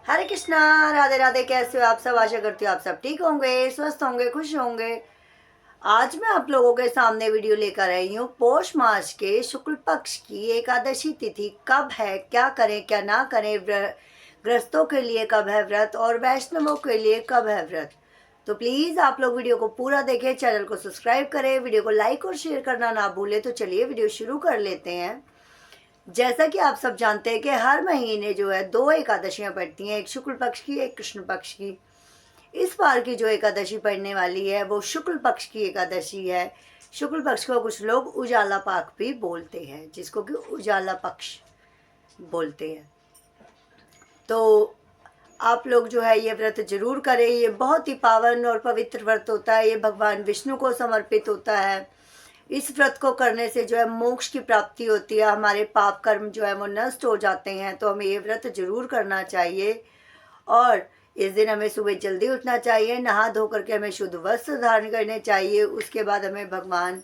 हरे कृष्णा, राधे राधे। कैसे हो आप सब? आशा करती हूँ आप सब ठीक होंगे, स्वस्थ होंगे, खुश होंगे। आज मैं आप लोगों के सामने वीडियो लेकर आई हूँ पौष मास के शुक्ल पक्ष की एकादशी तिथि कब है, क्या करें क्या ना करें, गृहस्थों के लिए कब है व्रत और वैष्णवों के लिए कब है व्रत। तो प्लीज़ आप लोग वीडियो को पूरा देखें, चैनल को सब्सक्राइब करें, वीडियो को लाइक और शेयर करना ना भूलें। तो चलिए वीडियो शुरू कर लेते हैं। जैसा कि आप सब जानते हैं कि हर महीने जो है 2 एकादशियां पड़ती हैं, एक शुक्ल पक्ष की, एक कृष्ण पक्ष की। इस बार की जो एकादशी पड़ने वाली है वो शुक्ल पक्ष की एकादशी है। शुक्ल पक्ष को कुछ लोग उजाला पाक भी बोलते हैं, जिसको कि उजाला पक्ष बोलते हैं। तो आप लोग जो है ये व्रत जरूर करें। ये बहुत ही पावन और पवित्र व्रत होता है। ये भगवान विष्णु को समर्पित होता है। इस व्रत को करने से जो है मोक्ष की प्राप्ति होती है, हमारे पाप कर्म जो है वो नष्ट हो जाते हैं। तो हमें ये व्रत जरूर करना चाहिए। और इस दिन हमें सुबह जल्दी उठना चाहिए, नहा धो करके हमें शुद्ध वस्त्र धारण करने चाहिए। उसके बाद हमें भगवान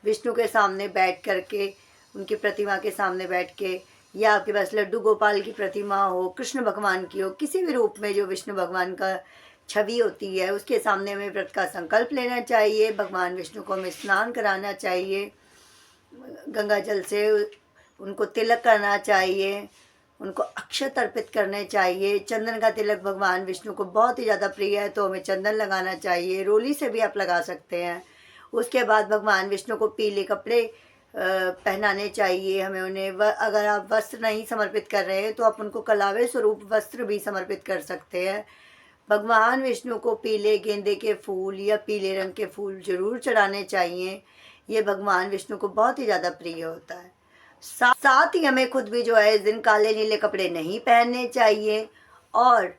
विष्णु के सामने बैठ करके, उनकी प्रतिमा के सामने बैठ के, या आपके पास लड्डू गोपाल की प्रतिमा हो, कृष्ण भगवान की हो, किसी भी रूप में जो विष्णु भगवान का छवि होती है, उसके सामने हमें व्रत का संकल्प लेना चाहिए। भगवान विष्णु को हमें स्नान कराना चाहिए, गंगा जल से उनको तिलक करना चाहिए, उनको अक्षत अर्पित करने चाहिए। चंदन का तिलक भगवान विष्णु को बहुत ही ज़्यादा प्रिय है, तो हमें चंदन लगाना चाहिए। रोली से भी आप लगा सकते हैं। उसके बाद भगवान विष्णु को पीले कपड़े पहनाने चाहिए हमें उन्हें। अगर आप वस्त्र नहीं समर्पित कर रहे हैं तो आप उनको कलावे स्वरूप वस्त्र भी समर्पित कर सकते हैं। भगवान विष्णु को पीले गेंदे के फूल या पीले रंग के फूल जरूर चढ़ाने चाहिए। ये भगवान विष्णु को बहुत ही ज़्यादा प्रिय होता है। साथ ही हमें खुद भी जो है इस दिन काले नीले कपड़े नहीं पहनने चाहिए, और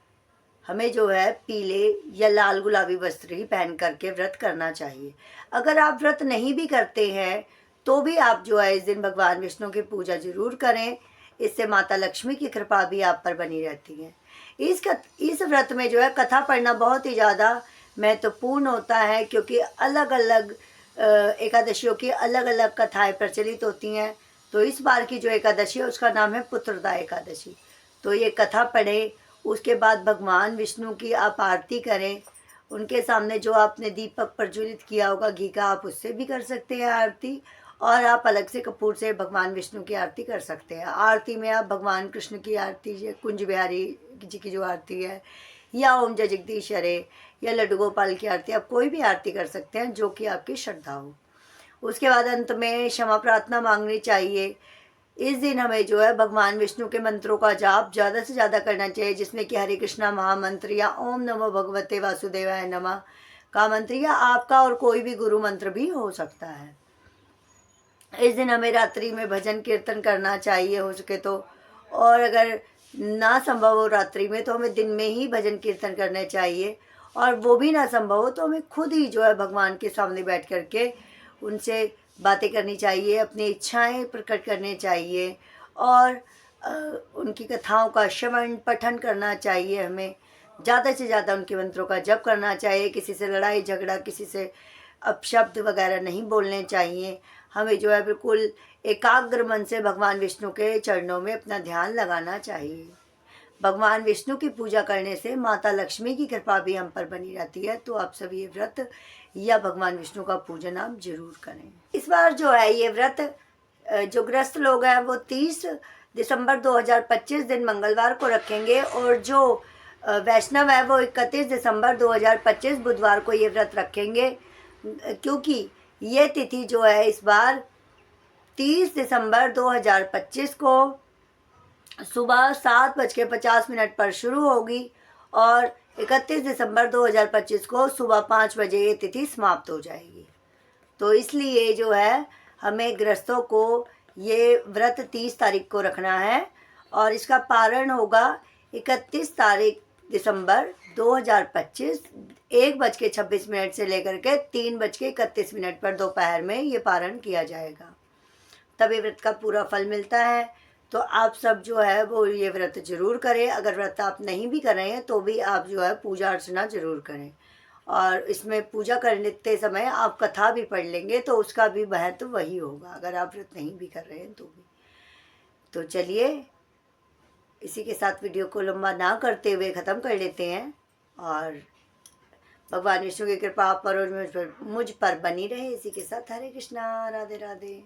हमें जो है पीले या लाल गुलाबी वस्त्र ही पहन करके व्रत करना चाहिए। अगर आप व्रत नहीं भी करते हैं तो भी आप जो है इस दिन भगवान विष्णु की पूजा जरूर करें। इससे माता लक्ष्मी की कृपा भी आप पर बनी रहती है। इस व्रत में जो है कथा पढ़ना बहुत ही ज़्यादा महत्वपूर्ण होता है, क्योंकि अलग अलग एकादशियों की अलग अलग कथाएं प्रचलित होती हैं। तो इस बार की जो एकादशी है उसका नाम है पुत्रदा एकादशी। तो ये कथा पढ़ें, उसके बाद भगवान विष्णु की आप आरती करें। उनके सामने जो आपने दीपक प्रज्वलित किया होगा घी का, आप उससे भी कर सकते हैं आरती, और आप अलग से कपूर से भगवान विष्णु की आरती कर सकते हैं। आरती में आप भगवान कृष्ण की आरती, कुंज बिहारी जी की जो आरती है, या ओम जय जगदीश हरे, या लड्डू गोपाल की आरती, आप कोई भी आरती कर सकते हैं जो कि आपकी श्रद्धा हो। उसके बाद अंत में क्षमा प्रार्थना मांगनी चाहिए। इस दिन हमें जो है भगवान विष्णु के मंत्रों का जाप ज़्यादा से ज़्यादा करना चाहिए, जिसमें कि हरे कृष्णा महामंत्र या ओम नमो भगवते वासुदेवाय नमः का मंत्र, या आपका और कोई भी गुरु मंत्र भी हो सकता है। इस दिन हमें रात्रि में भजन कीर्तन करना चाहिए हो सके तो, और अगर ना संभव हो रात्रि में तो हमें दिन में ही भजन कीर्तन करने चाहिए। और वो भी ना संभव हो तो हमें खुद ही जो है भगवान के सामने बैठ करके उनसे बातें करनी चाहिए, अपनी इच्छाएं प्रकट करने चाहिए, और उनकी कथाओं का श्रवण पठन करना चाहिए। हमें ज़्यादा से ज़्यादा उनके मंत्रों का जप करना चाहिए। किसी से लड़ाई झगड़ा, किसी से अपशब्द वगैरह नहीं बोलने चाहिए। हमें जो है बिल्कुल एकाग्र मन से भगवान विष्णु के चरणों में अपना ध्यान लगाना चाहिए। भगवान विष्णु की पूजा करने से माता लक्ष्मी की कृपा भी हम पर बनी रहती है। तो आप सभी ये व्रत या भगवान विष्णु का पूजन आप जरूर करें। इस बार जो है ये व्रत जो ग्रस्त लोग हैं वो 30 दिसंबर 2025 दिन मंगलवार को रखेंगे, और जो वैष्णव है वो 31 दिसंबर 2025 बुधवार को ये व्रत रखेंगे, क्योंकि ये तिथि जो है इस बार 30 दिसंबर 2025 को सुबह 7:50 पर शुरू होगी, और 31 दिसंबर 2025 को सुबह 5 बजे ये तिथि समाप्त हो जाएगी। तो इसलिए जो है हमें गृहस्थों को ये व्रत 30 तारीख को रखना है, और इसका पारण होगा 31 तारीख दिसंबर 2025 1:26 से लेकर के 3:31 पर दोपहर में ये पारण किया जाएगा। तभी व्रत का पूरा फल मिलता है। तो आप सब जो है वो ये व्रत जरूर करें। अगर व्रत आप नहीं भी कर रहे हैं तो भी आप जो है पूजा अर्चना जरूर करें, और इसमें पूजा करते समय आप कथा भी पढ़ लेंगे तो उसका भी महत्व वही होगा, अगर आप व्रत नहीं भी कर रहे हैं तो भी। तो चलिए इसी के साथ वीडियो को लंबा ना करते हुए ख़त्म कर लेते हैं। और भगवान विष्णु की कृपा आप पर और मुझ पर बनी रहे। इसी के साथ हरे कृष्णा, राधे राधे।